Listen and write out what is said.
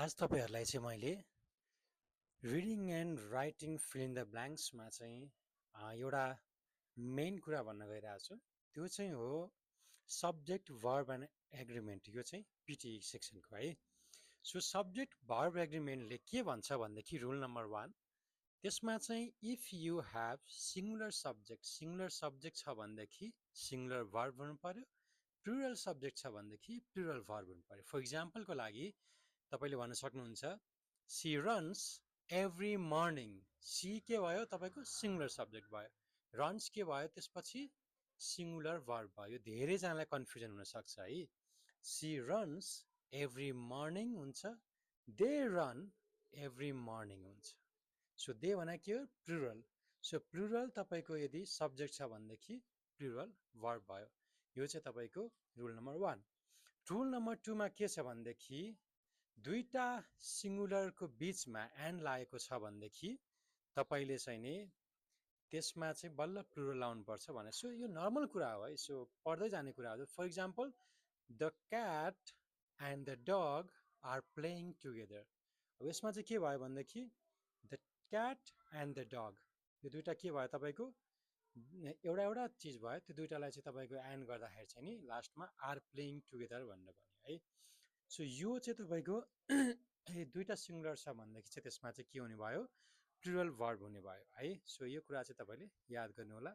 आज तपाईहरुलाई चाहिँ मैले reading and writing fill in the ब्ल्याङ्क्समा चाहिँ एउटा मेन कुरा भन्न गइरहेको छु। त्यो चाहिँ हो सब्जेक्ट भर्ब एन्ड एग्रिमेन्ट। यो चाहिँ पिटी सेक्सनको है। सो सब्जेक्ट भर्ब एग्रिमेन्टले के भन्छ भनेदेखि रुल नम्बर 1 त्यसमा चाहिँ if you have singular subject छ भनेदेखि सिंगुलर भर्ब हुनु पर्यो, प्लुरल सब्जेक्ट छ भनेदेखि प्लुरल भर्ब हुनु पर्यो। फर इक्जाम्पलको लागि तपाईले भन्न सक्नुहुन्छ she runs every morning. She के भयो तपाईको सिंगुलर सब्जेक्ट भयो, रन्स के भयो त्यसपछि सिंगुलर भर्ब भयो। धेरैजनालाई कन्फ्युजन हुन सक्छ है। सी रन्स एभ्री मर्निङ हुन्छ, दे रन एभ्री मर्निङ हुन्छ। सो दे भने के हो प्लुरल। सो प्लुरल तपाईको यदि सब्जेक्ट छ भनेदेखि प्लुरल भर्ब भयो। यो चाहिँ तपाईको रुल नम्बर 1। रुल नम्बर 2 मा के छ भनेदेखि दुईटा सिंगुलरको बीचमा एन्ड लागेको छ भनेदेखि तपाईले चाहिँ नि त्यसमा चाहिँ बल्ल प्लुरल लाउनु पर्छ भने। सो यो नर्मल कुरा हो है। सो पढ्दै जाने कुरा हो। For example the cat and the dog are playing together. अब यसमा चाहिँ के भयो भनेदेखि the cat and the dog यो दुईटा के भयो तपाईको एउटा एउटा चीज भयो। त्यो दुईटालाई चाहिँ तपाईको एन्ड गर्दाखेरि चाहिँ नि लास्टमा आर प्लेइङ टुगेदर भनेर भन्यो है। सो यो चाहिँ तपाईको दुईटा सिंगुलर छ भनेदेखि चाहिँ त्यसमा चाहिँ के हुने भयो प्लुरल भर्ब हुने भयो है। सो यो कुरा चाहिँ तपाईले याद गर्नु होला।